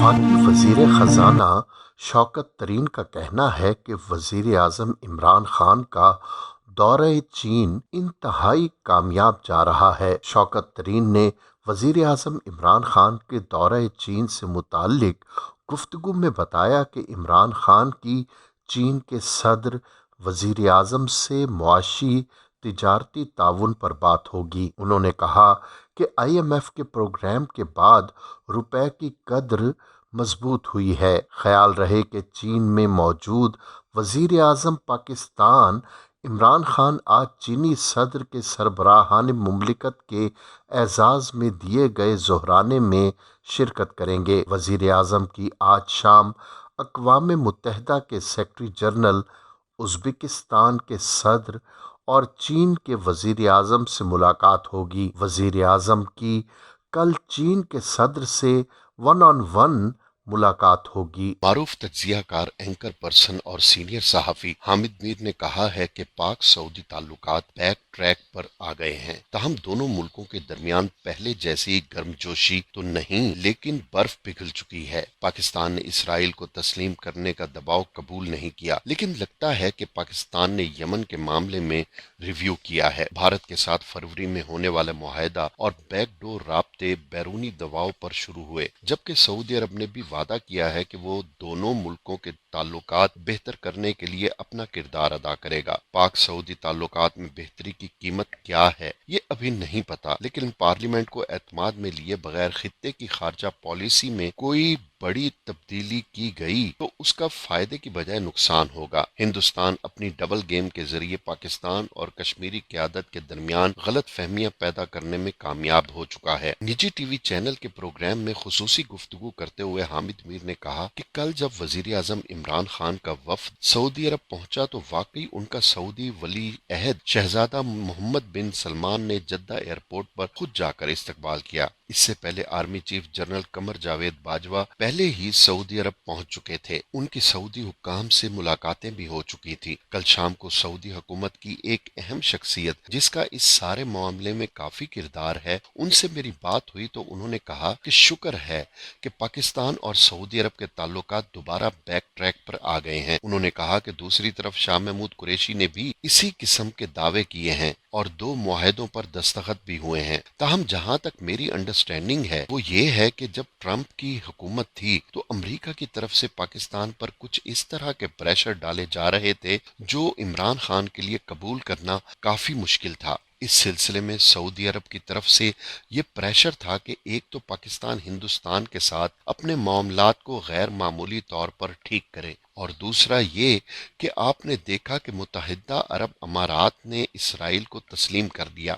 وفاقی وزیر خزانہ شوکت ترین کا کہنا ہے کہ وزیر اعظم عمران خان کا دورہ چین انتہائی کامیاب جا رہا ہے۔ شوکت ترین نے وزیر اعظم عمران خان کے دورہ چین سے متعلق گفتگو میں بتایا کہ عمران خان کی چین کے صدر وزیر اعظم سے معاشی تجارتی تعاون پر بات ہوگی۔ انہوں نے کہا کہ IMF کے پروگرام کے بعد روپے کی قدر مضبوط ہوئی ہے۔ خیال رہے کہ چین میں موجود وزیر اعظم پاکستان عمران خان آج چینی صدر کے سربراہان مملکت کے اعزاز میں دیے گئے ظہرانے میں شرکت کریں گے۔ وزیر اعظم کی آج شام اقوام متحدہ کے سیکرٹری جنرل، ازبکستان کے صدر اور چین کے وزیر اعظم سے ملاقات ہوگی۔ وزیر اعظم کی کل چین کے صدر سے ون آن ون ملاقات ہوگی۔ معروف تجزیہ کار، اینکر پرسن اور سینئر صحافی حامد میر نے کہا ہے کہ پاک سعودی تعلقات بیک ٹریک پر آ گئے ہیں۔ تاہم دونوں ملکوں کے درمیان پہلے جیسی گرمجوشی تو نہیں، لیکن برف پگھل چکی ہے۔ پاکستان نے اسرائیل کو تسلیم کرنے کا دباؤ قبول نہیں کیا، لیکن لگتا ہے کہ پاکستان نے یمن کے معاملے میں ریویو کیا ہے۔ بھارت کے ساتھ فروری میں ہونے والا معاہدہ اور بیک ڈور رابطے بیرونی دباؤ پر شروع ہوئے، جبکہ سعودی عرب نے بھی وعدہ کیا ہے کہ وہ دونوں ملکوں کے تعلقات بہتر کرنے کے لیے اپنا کردار ادا کرے گا۔ پاک سعودی تعلقات میں بہتری کی قیمت کیا ہے یہ ابھی نہیں پتا، لیکن پارلیمنٹ کو اعتماد میں لیے بغیر خطے کی خارجہ پالیسی میں کوئی بڑی تبدیلی کی گئی تو اس کا فائدے کی بجائے نقصان ہوگا۔ ہندوستان اپنی ڈبل گیم کے ذریعے پاکستان اور کشمیری قیادت کے درمیان غلط فہمیاں پیدا کرنے میں کامیاب ہو چکا ہے۔ نجی ٹی وی چینل کے پروگرام میں خصوصی گفتگو کرتے ہوئے حامد میر نے کہا کہ کل جب وزیر اعظم عمران خان کا وفد سعودی عرب پہنچا تو واقعی ان کا سعودی ولی عہد شہزادہ محمد بن سلمان نے جدہ ایئرپورٹ پر خود جا کر استقبال کیا۔ اس سے پہلے army chief general Qamar Javed Bajwa پہلے ہی سعودی عرب پہنچ چکے تھے۔ ان کی سعودی حکام سے ملاقاتیں بھی ہو چکی تھی۔ کل شام کو سعودی حکومت کی ایک اہم شخصیت جس کا اس سارے معاملے میں کافی کردار ہے، ان سے میری بات ہوئی تو انہوں نے کہا کہ شکر ہے کہ پاکستان اور سعودی عرب کے تعلقات دوبارہ بیک ٹریک پر آ گئے ہیں۔ انہوں نے کہا کہ دوسری طرف شاہ محمود قریشی نے بھی اسی قسم کے دعوے کیے ہیں اور 2 معاہدوں پر دستخط بھی ہوئے ہیں۔ تاہم جہاں تک میری انڈرسٹینڈنگ ہے وہ یہ ہے کہ جب ٹرمپ کی حکومت تھی تو امریکہ کی طرف سے پاکستان پر کچھ اس طرح کے پریشر ڈالے جا رہے تھے جو عمران خان کے لیے قبول کرنا کافی مشکل تھا۔ اس سلسلے میں سعودی عرب کی طرف سے یہ پریشر تھا کہ ایک تو پاکستان ہندوستان کے ساتھ اپنے معاملات کو غیر معمولی طور پر ٹھیک کرے، اور دوسرا یہ کہ آپ نے دیکھا کہ متحدہ عرب امارات نے اسرائیل کو تسلیم کر دیا،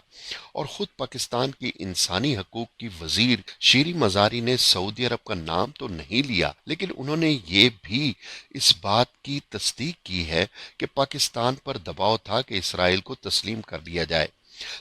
اور خود پاکستان کی انسانی حقوق کی وزیر شیریں مزاری نے سعودی عرب کا نام تو نہیں لیا، لیکن انہوں نے یہ بھی اس بات کی تصدیق کی ہے کہ پاکستان پر دباؤ تھا کہ اسرائیل کو تسلیم کر دیا جائے،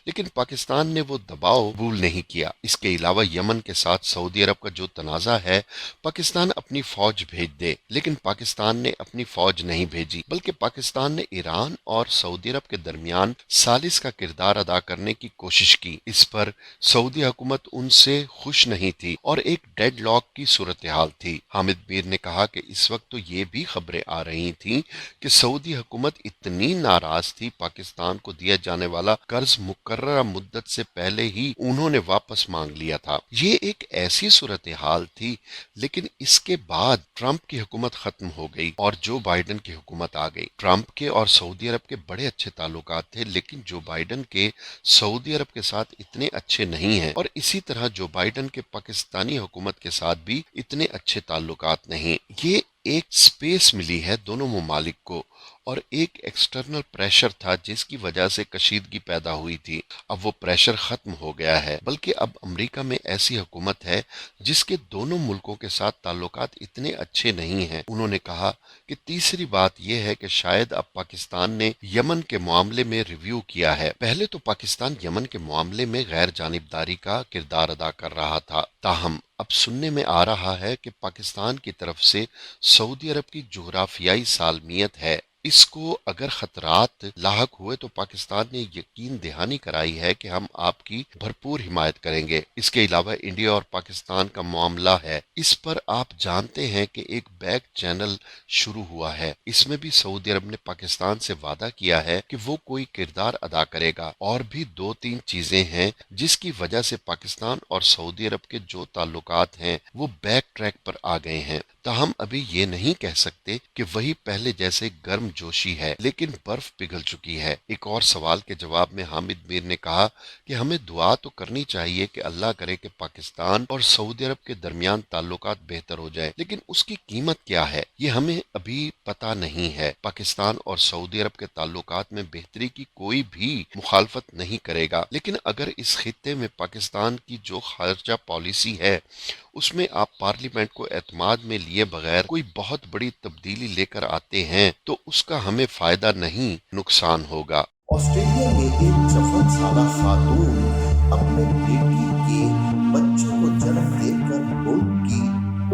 لیکن پاکستان نے وہ دباؤ قبول نہیں کیا۔ اس کے علاوہ یمن کے ساتھ سعودی عرب کا جو تنازع ہے، پاکستان اپنی فوج بھیج دے، لیکن پاکستان نے اپنی فوج نہیں بھیجی، بلکہ پاکستان نے ایران اور سعودی عرب کے درمیان ثالث کا کردار ادا کرنے کی کوشش کی۔ اس پر سعودی حکومت ان سے خوش نہیں تھی اور ایک ڈیڈ لاک کی صورتحال تھی۔ حامد میر نے کہا کہ اس وقت تو یہ بھی خبریں آ رہی تھیں کہ سعودی حکومت اتنی ناراض تھی پاکستان کو دیا جانے والا قرض مقررہ مدت سے پہلے ہی انہوں نے واپس مانگ لیا تھا۔ یہ ایک ایسی صورتحال تھی، لیکن اس کے بعد ٹرمپ کی حکومت ختم ہو گئی اور جو بائیڈن کی حکومت آ گئی۔ ٹرمپ کے اور سعودی عرب کے بڑے اچھے تعلقات تھے، لیکن جو بائیڈن کے سعودی عرب کے ساتھ اتنے اچھے نہیں ہیں، اور اسی طرح جو بائیڈن کے پاکستانی حکومت کے ساتھ بھی اتنے اچھے تعلقات نہیں۔ یہ ایک سپیس ملی ہے دونوں ممالک کو، اور ایک ایکسٹرنل پریشر تھا جس کی وجہ سے کشیدگی پیدا ہوئی تھی۔ اب وہ پریشر ختم ہو گیا ہے، بلکہ اب امریکہ میں ایسی حکومت ہے جس کے دونوں ملکوں کے ساتھ تعلقات اتنے اچھے نہیں ہیں۔ انہوں نے کہا کہ تیسری بات یہ ہے کہ شاید اب پاکستان نے یمن کے معاملے میں ریویو کیا ہے۔ پہلے تو پاکستان یمن کے معاملے میں غیر جانبداری کا کردار ادا کر رہا تھا، تاہم اب سننے میں آ رہا ہے کہ پاکستان کی طرف سے سعودی عرب کی جغرافیائی سالمیت ہے، اس کو اگر خطرات لاحق ہوئے تو پاکستان نے یقین دہانی کرائی ہے کہ ہم آپ کی بھرپور حمایت کریں گے۔ اس کے علاوہ انڈیا اور پاکستان کا معاملہ ہے، اس پر آپ جانتے ہیں کہ ایک بیک چینل شروع ہوا ہے۔ اس میں بھی سعودی عرب نے پاکستان سے وعدہ کیا ہے کہ وہ کوئی کردار ادا کرے گا، اور بھی دو تین چیزیں ہیں جس کی وجہ سے پاکستان اور سعودی عرب کے جو تعلقات ہیں وہ بیک ٹریک پر آ گئے ہیں۔ تاہم ابھی یہ نہیں کہہ سکتے کہ وہی پہلے جیسے گرم جوشی ہے، لیکن برف پگھل چکی ہے۔ ایک اور سوال کے جواب میں حامد میر نے کہا کہ ہمیں دعا تو کرنی چاہیے کہ اللہ کرے کہ پاکستان اور سعودی عرب کے درمیان تعلقات بہتر ہو جائے، لیکن اس کی قیمت کیا ہے یہ ہمیں ابھی پتہ نہیں ہے۔ پاکستان اور سعودی عرب کے تعلقات میں بہتری کی کوئی بھی مخالفت نہیں کرے گا، لیکن اگر اس خطے میں پاکستان کی جو خارجہ پالیسی ہے اس میں آپ پارلیمنٹ کو اعتماد میں لیے بغیر کوئی بہت بڑی تبدیلی لے کر آتے ہیں تو اس کا ہمیں فائدہ نہیں نقصان ہوگا۔ آسٹریلیا میں ایک 54 سالہ خاتون اپنے بیٹی کے بچے کو جنم دے کر ملک کی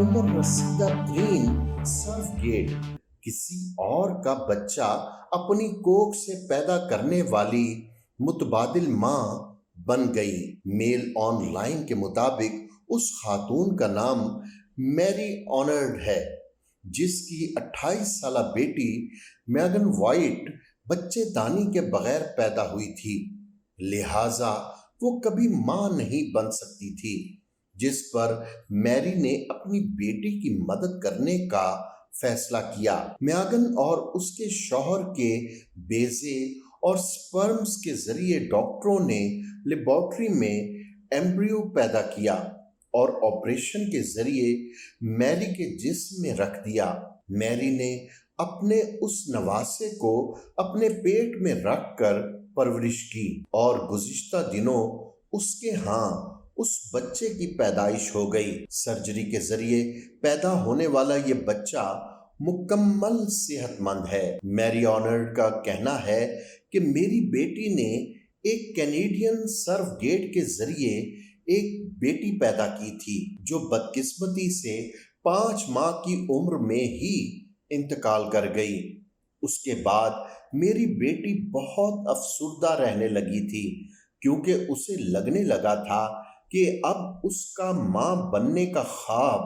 عمر رسیدہ ترین سرفگیٹ کسی اور کا بچہ اپنی کوکھ سے پیدا کرنے والی متبادل ماں بن گئی۔ میل آن لائن کے مطابق اس خاتون کا نام میری آنرڈ ہے، جس کی 28 سالہ بیٹی میگن وائٹ بچے دانی کے بغیر پیدا ہوئی تھی، لہٰذا وہ کبھی ماں نہیں بن سکتی تھی، جس پر میری نے اپنی بیٹی کی مدد کرنے کا فیصلہ کیا۔ میگن اور اس کے شوہر کے بیضے اور سپرمز کے ذریعے ڈاکٹروں نے لیبارٹری میں ایمبریو پیدا کیا اور آپریشن کے ذریعے میری کے جسم میں رکھ دیا۔ میری نے اپنے اس نواسے کو اپنے پیٹ میں رکھ کر پرورش کی اور گزشتہ دنوں اس کے ہاں اس بچے کی پیدائش ہو گئی۔ سرجری کے ذریعے پیدا ہونے والا یہ بچہ مکمل صحت مند ہے۔ میری آنرڈ کا کہنا ہے کہ میری بیٹی نے ایک کینیڈین سرفگیٹ کے ذریعے ایک بیٹی پیدا کی تھی جو بدقسمتی سے 5 ماہ کی عمر میں ہی انتقال کر گئی۔ اس کے بعد میری بیٹی بہت افسردہ رہنے لگی تھی کیونکہ اسے لگنے لگا تھا کہ اب اس کا ماں بننے کا خواب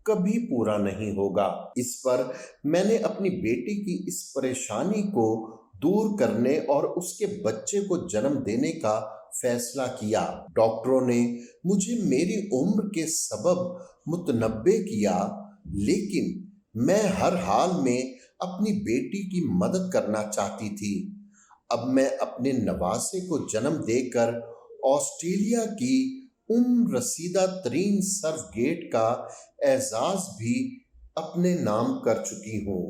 کبھی پورا نہیں ہوگا۔ اس پر میں نے اپنی بیٹی کی اس پریشانی کو دور کرنے اور اس کے بچے کو جنم دینے کا فیصلہ کیا۔ ڈاکٹروں نے مجھے میری عمر کے سبب متنبع کیا، لیکن میں ہر حال میں اپنی بیٹی کی مدد کرنا چاہتی تھی۔ اب میں اپنے نواسے کو جنم دے کر آسٹریلیا کی رسیدہ ترین سرفگیٹ کا اعزاز بھی اپنے نام کر چکی ہوں۔